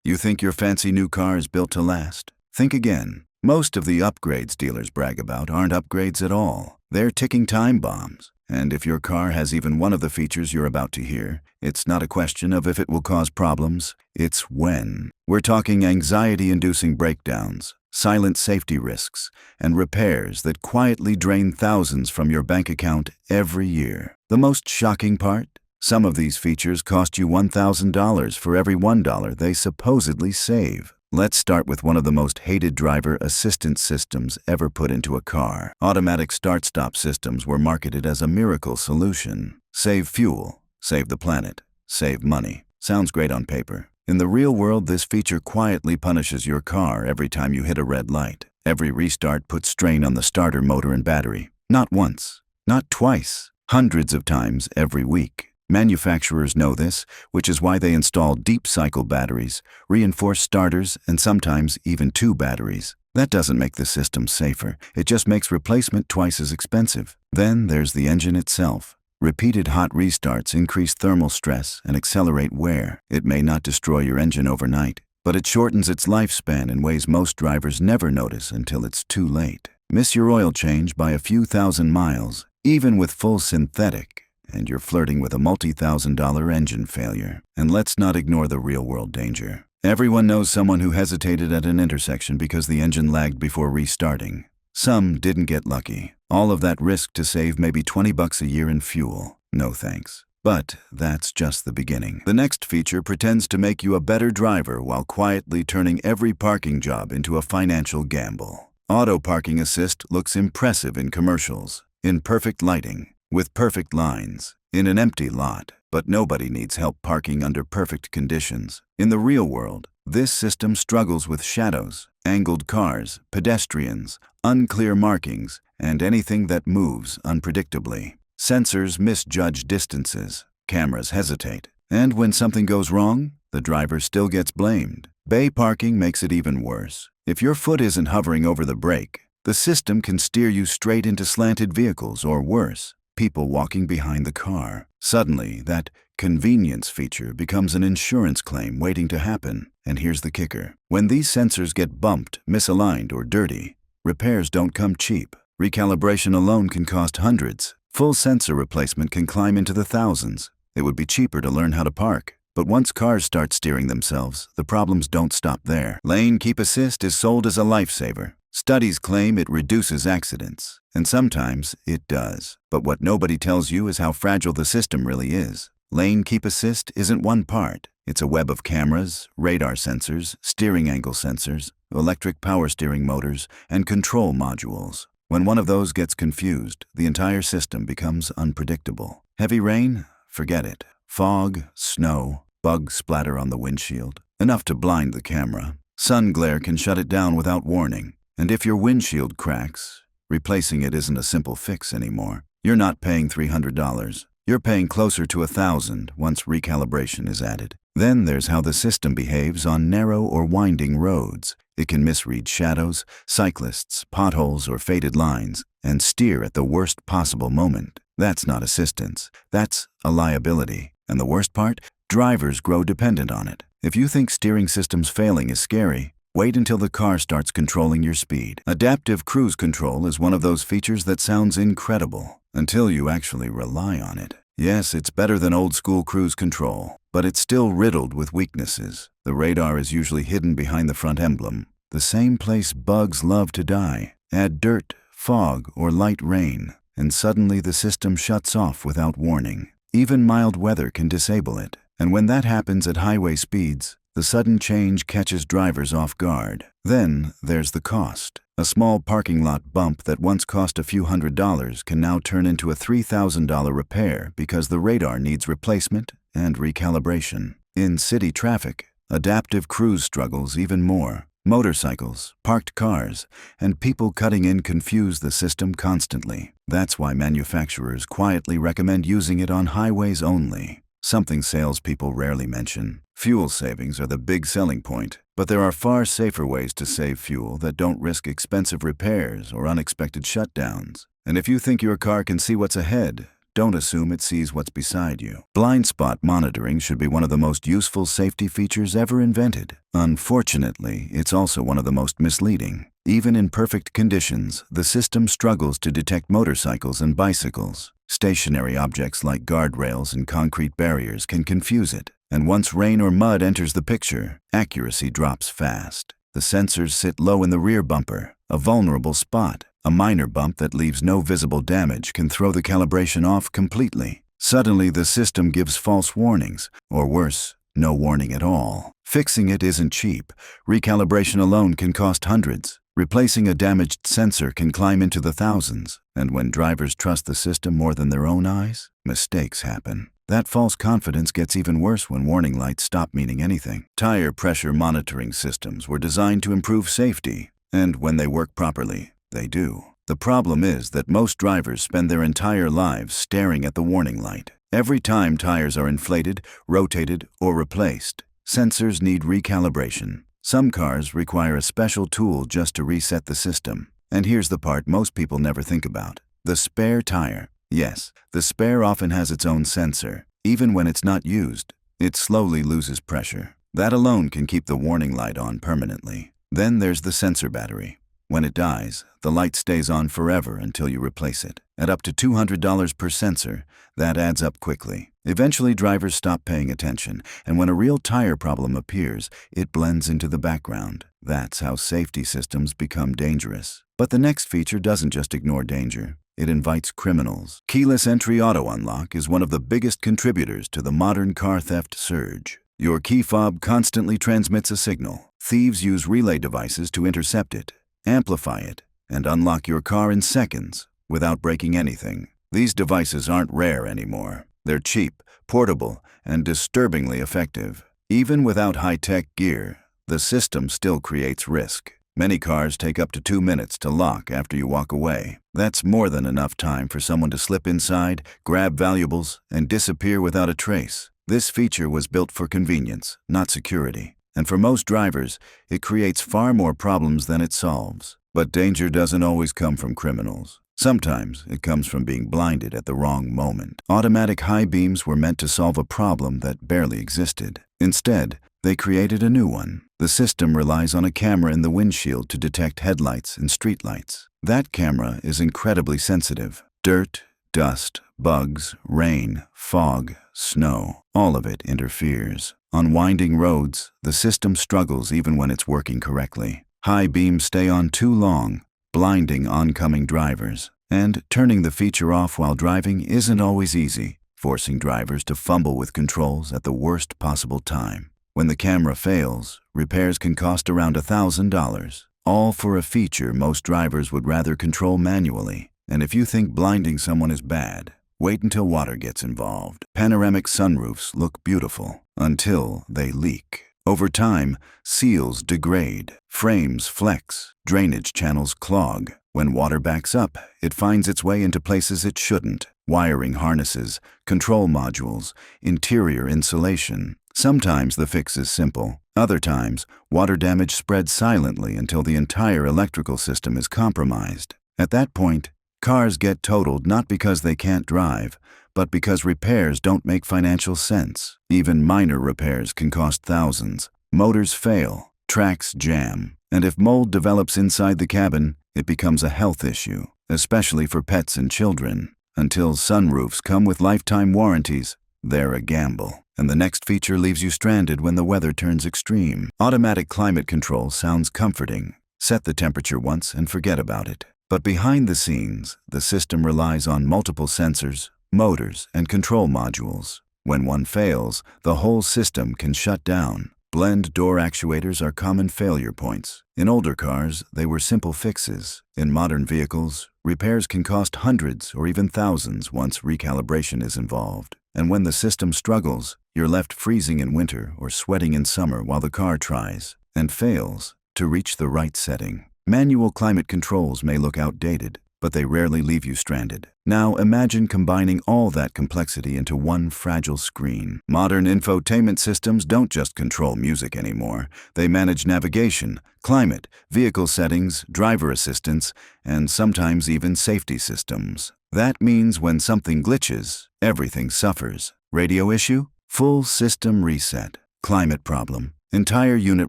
You think your fancy new car is built to last? Think again. Most of the upgrades dealers brag about aren't upgrades at all. They're ticking time bombs. And if your car has even one of the features you're about to hear, it's not a question of if it will cause problems, it's when. We're talking anxiety-inducing breakdowns, silent safety risks, and repairs that quietly drain thousands from your bank account every year. The most shocking part? Some of these features cost you $1,000 for every $1 they supposedly save. Let's start with one of the most hated driver assistance systems ever put into a car. Automatic start-stop systems were marketed as a miracle solution. Save fuel, save the planet, save money. Sounds great on paper. In the real world, this feature quietly punishes your car every time you hit a red light. Every restart puts strain on the starter motor and battery. Not once, not twice, hundreds of times every week. Manufacturers know this, which is why they install deep-cycle batteries, reinforced starters, and sometimes even two batteries. That doesn't make the system safer. It just makes replacement twice as expensive. Then there's the engine itself. Repeated hot restarts increase thermal stress and accelerate wear. It may not destroy your engine overnight, but it shortens its lifespan in ways most drivers never notice until it's too late. Miss your oil change by a few thousand miles, even with full synthetic, and you're flirting with a multi-$1,000 engine failure. And let's not ignore the real-world danger. Everyone knows someone who hesitated at an intersection because the engine lagged before restarting. Some didn't get lucky. All of that risk to save maybe $20 a year in fuel. No thanks. But that's just the beginning. The next feature pretends to make you a better driver while quietly turning every parking job into a financial gamble. Auto Parking Assist looks impressive in commercials, in perfect lighting, with perfect lines, in an empty lot, but nobody needs help parking under perfect conditions. In the real world, this system struggles with shadows, angled cars, pedestrians, unclear markings, and anything that moves unpredictably. Sensors misjudge distances, cameras hesitate, and when something goes wrong, the driver still gets blamed. Bay parking makes it even worse. If your foot isn't hovering over the brake, the system can steer you straight into slanted vehicles or worse, people walking behind the car. Suddenly, that convenience feature becomes an insurance claim waiting to happen. And here's the kicker. When these sensors get bumped, misaligned, or dirty, repairs don't come cheap. Recalibration alone can cost hundreds. Full sensor replacement can climb into the thousands. It would be cheaper to learn how to park. But once cars start steering themselves, the problems don't stop there. Lane Keep Assist is sold as a lifesaver. Studies claim it reduces accidents, and sometimes it does. But what nobody tells you is how fragile the system really is. Lane Keep Assist isn't one part. It's a web of cameras, radar sensors, steering angle sensors, electric power steering motors, and control modules. When one of those gets confused, the entire system becomes unpredictable. Heavy rain? Forget it. Fog, snow, bugs splatter on the windshield, enough to blind the camera. Sun glare can shut it down without warning. And if your windshield cracks, replacing it isn't a simple fix anymore. You're not paying $300. You're paying closer to $1,000 once recalibration is added. Then there's how the system behaves on narrow or winding roads. It can misread shadows, cyclists, potholes, or faded lines, and steer at the worst possible moment. That's not assistance. That's a liability. And the worst part? Drivers grow dependent on it. If you think steering systems failing is scary, wait until the car starts controlling your speed. Adaptive cruise control is one of those features that sounds incredible until you actually rely on it. Yes, it's better than old-school cruise control, but it's still riddled with weaknesses. The radar is usually hidden behind the front emblem, the same place bugs love to die. Add dirt, fog, or light rain, and suddenly the system shuts off without warning. Even mild weather can disable it. And when that happens at highway speeds, the sudden change catches drivers off guard. Then there's the cost. A small parking lot bump that once cost a few $100s can now turn into a $3,000 repair because the radar needs replacement and recalibration. In city traffic, adaptive cruise struggles even more. Motorcycles, parked cars, and people cutting in confuse the system constantly. That's why manufacturers quietly recommend using it on highways only. Something salespeople rarely mention. Fuel savings are the big selling point, but there are far safer ways to save fuel that don't risk expensive repairs or unexpected shutdowns. And if you think your car can see what's ahead, don't assume it sees what's beside you. Blind spot monitoring should be one of the most useful safety features ever invented. Unfortunately, it's also one of the most misleading. Even in perfect conditions, the system struggles to detect motorcycles and bicycles. Stationary objects like guardrails and concrete barriers can confuse it. And once rain or mud enters the picture, accuracy drops fast. The sensors sit low in the rear bumper, a vulnerable spot. A minor bump that leaves no visible damage can throw the calibration off completely. Suddenly, the system gives false warnings, or worse, no warning at all. Fixing it isn't cheap. Recalibration alone can cost hundreds. Replacing a damaged sensor can climb into the thousands. And when drivers trust the system more than their own eyes, mistakes happen. That false confidence gets even worse when warning lights stop meaning anything. Tire pressure monitoring systems were designed to improve safety, and when they work properly, they do. The problem is that most drivers spend their entire lives staring at the warning light. Every time tires are inflated, rotated, or replaced, sensors need recalibration. Some cars require a special tool just to reset the system. And here's the part most people never think about: the spare tire. Yes, the spare often has its own sensor. Even when it's not used, it slowly loses pressure. That alone can keep the warning light on permanently. Then there's the sensor battery. When it dies, the light stays on forever until you replace it. At up to $200 per sensor, that adds up quickly. Eventually, drivers stop paying attention, and when a real tire problem appears, it blends into the background. That's how safety systems become dangerous. But the next feature doesn't just ignore danger. It invites criminals. Keyless entry auto unlock is one of the biggest contributors to the modern car theft surge. Your key fob constantly transmits a signal. Thieves use relay devices to intercept it, amplify it, and unlock your car in seconds without breaking anything. These devices aren't rare anymore. They're cheap, portable, and disturbingly effective. Even without high-tech gear, the system still creates risk. Many cars take up to 2 minutes to lock after you walk away. That's more than enough time for someone to slip inside, grab valuables, and disappear without a trace. This feature was built for convenience, not security. And for most drivers, it creates far more problems than it solves. But danger doesn't always come from criminals. Sometimes it comes from being blinded at the wrong moment. Automatic high beams were meant to solve a problem that barely existed. Instead, they created a new one. The system relies on a camera in the windshield to detect headlights and streetlights. That camera is incredibly sensitive. Dirt, dust, bugs, rain, fog, snow, all of it interferes. On winding roads, the system struggles even when it's working correctly. High beams stay on too long, blinding oncoming drivers. And turning the feature off while driving isn't always easy, forcing drivers to fumble with controls at the worst possible time. When the camera fails, repairs can cost around $1,000, all for a feature most drivers would rather control manually. And if you think blinding someone is bad, wait until water gets involved. Panoramic sunroofs look beautiful until they leak. Over time, seals degrade, frames flex, drainage channels clog. When water backs up, it finds its way into places it shouldn't. Wiring harnesses, control modules, interior insulation. Sometimes the fix is simple. Other times, water damage spreads silently until the entire electrical system is compromised. At that point, cars get totaled not because they can't drive, but because repairs don't make financial sense. Even minor repairs can cost thousands. Motors fail, tracks jam, and if mold develops inside the cabin, it becomes a health issue, especially for pets and children. Until sunroofs come with lifetime warranties, they're a gamble. And the next feature leaves you stranded when the weather turns extreme. Automatic climate control sounds comforting. Set the temperature once and forget about it. But behind the scenes, the system relies on multiple sensors, motors, and control modules. When one fails, the whole system can shut down. Blend door actuators are common failure points. In older cars, they were simple fixes. In modern vehicles, repairs can cost hundreds or even thousands once recalibration is involved. And when the system struggles, you're left freezing in winter or sweating in summer while the car tries and fails to reach the right setting. Manual climate controls may look outdated, but they rarely leave you stranded. Now imagine combining all that complexity into one fragile screen. Modern infotainment systems don't just control music anymore. They manage navigation, climate, vehicle settings, driver assistance, and sometimes even safety systems. That means when something glitches, everything suffers. Radio issue? Full system reset. Climate problem? Entire unit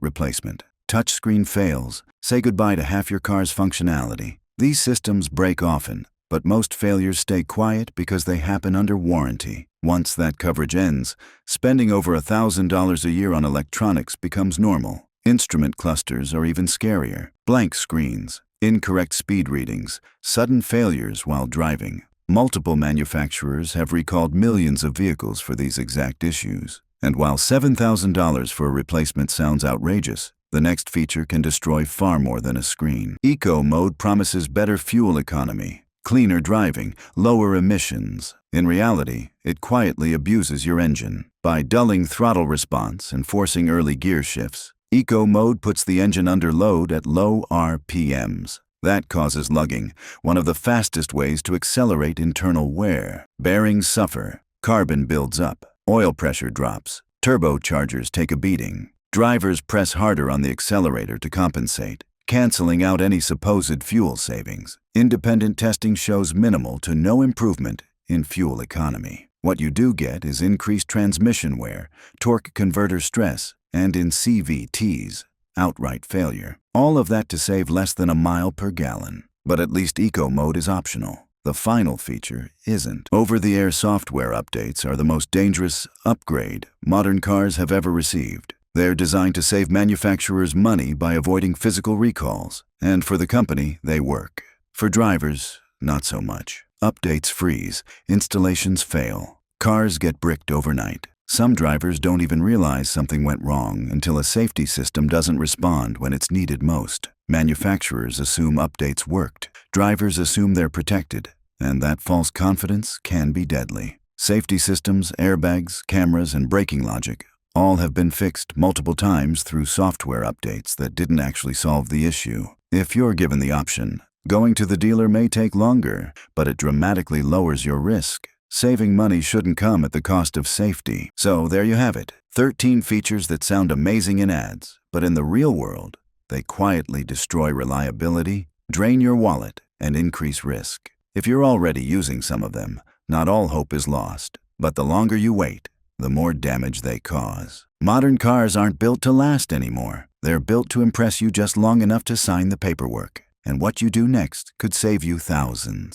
replacement. Touchscreen fails? Say goodbye to half your car's functionality. These systems break often, but most failures stay quiet because they happen under warranty. Once that coverage ends, spending over $1,000 a year on electronics becomes normal. Instrument clusters are even scarier. Blank screens, incorrect speed readings, sudden failures while driving. Multiple manufacturers have recalled millions of vehicles for these exact issues. And while $7,000 for a replacement sounds outrageous, the next feature can destroy far more than a screen. Eco mode promises better fuel economy, cleaner driving, lower emissions. In reality, it quietly abuses your engine. By dulling throttle response and forcing early gear shifts, Eco mode puts the engine under load at low RPMs. That causes lugging, one of the fastest ways to accelerate internal wear. Bearings suffer, carbon builds up, oil pressure drops, turbochargers take a beating. Drivers press harder on the accelerator to compensate, canceling out any supposed fuel savings. Independent testing shows minimal to no improvement in fuel economy. What you do get is increased transmission wear, torque converter stress, and in CVTs, outright failure. All of that to save less than a mile per gallon. But at least Eco mode is optional. The final feature isn't. Over-the-air software updates are the most dangerous upgrade modern cars have ever received. They're designed to save manufacturers money by avoiding physical recalls. And for the company, they work. For drivers, not so much. Updates freeze, installations fail, cars get bricked overnight. Some drivers don't even realize something went wrong until a safety system doesn't respond when it's needed most. Manufacturers assume updates worked. Drivers assume they're protected, and that false confidence can be deadly. Safety systems, airbags, cameras, and braking logic all have been fixed multiple times through software updates that didn't actually solve the issue. If you're given the option, going to the dealer may take longer, but it dramatically lowers your risk. Saving money shouldn't come at the cost of safety. So there you have it. 13 features that sound amazing in ads, but in the real world, they quietly destroy reliability, drain your wallet, and increase risk. If you're already using some of them, not all hope is lost. But the longer you wait, the more damage they cause. Modern cars aren't built to last anymore. They're built to impress you just long enough to sign the paperwork. And what you do next could save you thousands.